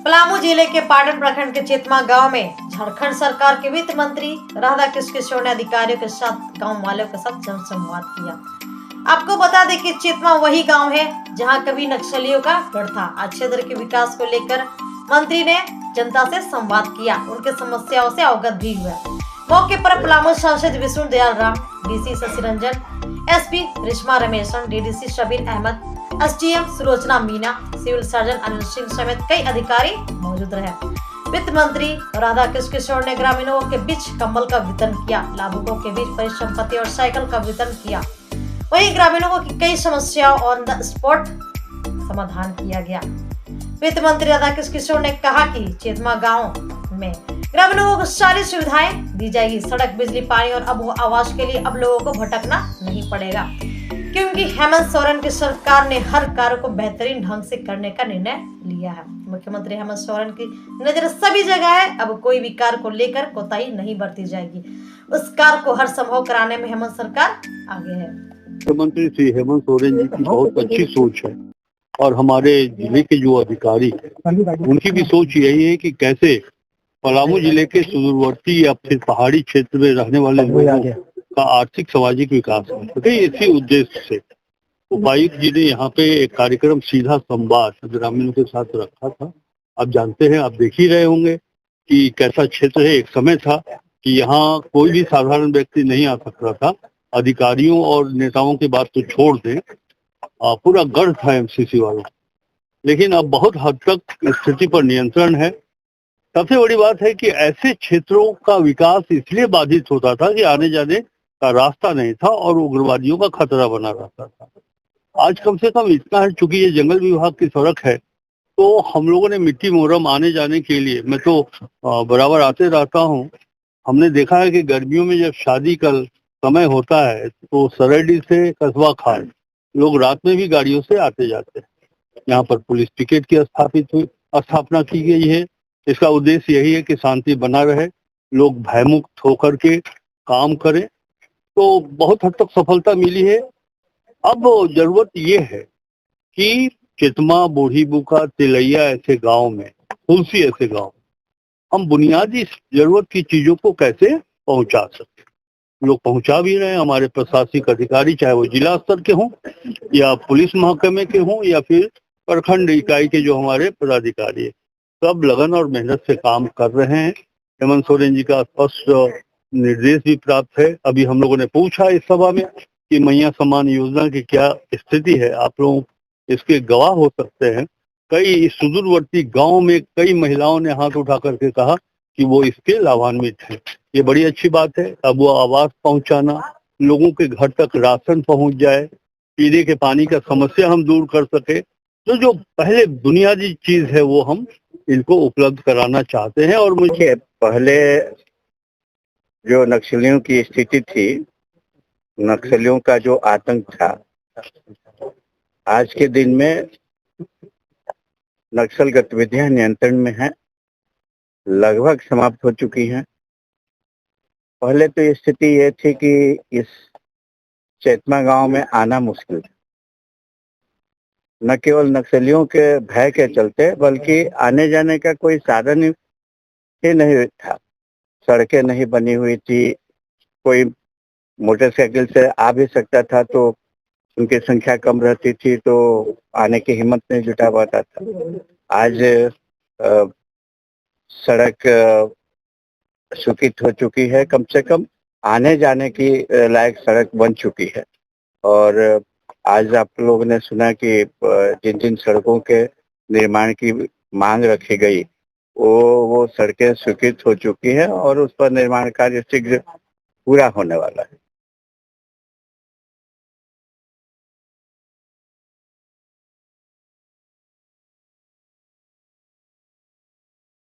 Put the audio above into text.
पलामू जिले के पाटन प्रखंड के चेतमा गांव में झारखंड सरकार के वित्त मंत्री राधाकृष्ण किशोर ने अधिकारियों के साथ गांव वालों के साथ जनसंवाद किया। आपको बता दें कि चेतमा वही गांव है जहां कभी नक्सलियों का गढ़ था। आज क्षेत्र के विकास को लेकर मंत्री ने जनता से संवाद किया, उनके समस्याओं से अवगत भी हुआ। मौके पर पलामू सांसद Vishnu Dayal Ram, DC Shashi Ranjan, SP Rishma Rameshan, DDC Shabir Ahmed, SDM Sulochana Meena, civil surgeon Anil Singh समेत कई अधिकारी मौजूद रहे। वित्त मंत्री राधाकृष्ण किशोर ने ग्रामीणों के बीच कंबल का वितरण किया, लाभुकों के बीच परिसंपत्ति और साइकिल का वितरण किया। वहीं ग्रामीणों की कई समस्याओं ऑन द स्पॉट समाधान किया गया। वित्त मंत्री राधाकृष्ण किशोर ने कहा कि चेतमा गांव में ग्रामीणों को सारी सुविधाएं दी जाएगी। सड़क, बिजली, पानी और अब आवास के लिए अब लोगों को भटकना नहीं पड़ेगा, क्योंकि हेमंत सोरेन की सरकार ने हर कार्य को बेहतरीन ढंग से करने का निर्णय लिया है। मुख्यमंत्री हेमंत सोरेन की नजर सभी जगह है। अब कोई भी कार्य को लेकर कोताही नहीं बरती जाएगी। उस कार्य को हर संभव कराने में हेमंत सरकार आगे है। मुख्यमंत्री श्री हेमंत सोरेन जी की बहुत अच्छी सोच है और हमारे जिले के जो अधिकारी उनकी भी सोच यही है कि कैसे पलामू जिले के सुदूरवर्ती या फिर पहाड़ी क्षेत्र में रहने वाले लोगों का आर्थिक सामाजिक विकास है। इसी उद्देश्य से उपायुक्त जी ने यहाँ पे एक कार्यक्रम सीधा संवाद ग्रामीणों के साथ रखा था। आप जानते हैं, आप देख ही रहे होंगे कि कैसा क्षेत्र है। एक समय था कि यहाँ कोई भी साधारण व्यक्ति नहीं आ सकता था। अधिकारियों और नेताओं की बात तो छोड़ दें, पूरा गढ़ था एमसीसी वालों। लेकिन अब बहुत हद तक स्थिति पर नियंत्रण है। सबसे बड़ी बात है कि ऐसे क्षेत्रों का विकास इसलिए बाधित होता था कि आने जाने का रास्ता नहीं था और उग्रवादियों का खतरा बना रहता था। आज कम से कम इतना है, चूंकि ये जंगल विभाग की सड़क है, तो हम लोगों ने मिट्टी मोहरम आने जाने के लिए, मैं तो बराबर आते रहता हूँ। हमने देखा है कि गर्मियों में जब शादी का समय होता है तो सरेडी से कस्बा खाल लोग रात में भी गाड़ियों से आते जाते हैं। यहाँ पर पुलिस पिकेट की स्थापना की गई है। इसका उद्देश्य यही है कि शांति बना रहे, लोग भयमुक्त होकर के काम करें। तो बहुत हद तक सफलता मिली है। अब जरूरत ये है कि चेतमा, बूढ़ी बुका, तिलैया ऐसे गांव में, तुलसी ऐसे गांव हम बुनियादी जरूरत की चीजों को कैसे पहुंचा सकते। लोग पहुंचा भी रहे हैं। हमारे प्रशासनिक अधिकारी, चाहे वो जिला स्तर के हों या पुलिस महकमे के हों या फिर प्रखंड इकाई के जो हमारे पदाधिकारी है, सब लगन और मेहनत से काम कर रहे हैं। हेमंत सोरेन जी का स्पष्ट निर्देश भी प्राप्त है। अभी हम लोगों ने पूछा इस सभा में कि मैया सम्मान योजना की क्या स्थिति है। आप लोग इसके गवाह हो सकते हैं। कई सुदूरवर्ती गांव में कई महिलाओं ने हाथ उठा करके कहा कि वो इसके लाभान्वित हैं। ये बड़ी अच्छी बात है। अब वो आवास पहुंचाना, लोगों के घर तक राशन पहुंच जाए, पीने के पानी का समस्या हम दूर कर सके, तो जो पहले बुनियादी चीज है वो हम इनको उपलब्ध कराना चाहते हैं। और मुझे पहले जो नक्सलियों की स्थिति थी, नक्सलियों का जो आतंक था, आज के दिन में नक्सल गतिविधियां नियंत्रण में हैं, लगभग समाप्त हो चुकी हैं। पहले तो स्थिति ये थी कि इस चेतमा गांव में आना मुश्किल था, न केवल नक्सलियों के भय के चलते बल्कि आने जाने का कोई साधन ही नहीं था। सड़कें नहीं बनी हुई थी, कोई मोटरसाइकिल से आ भी सकता था तो उनकी संख्या कम रहती थी, तो आने की हिम्मत नहीं जुटा पाता था। आज सड़क सुकित हो चुकी है, कम से कम आने जाने की लायक सड़क बन चुकी है। और आज आप लोगों ने सुना कि जिन जिन सड़कों के निर्माण की मांग रखी गई वो सड़कें स्वीकृत हो चुकी है और उस पर निर्माण कार्य शीघ्र पूरा होने वाला है।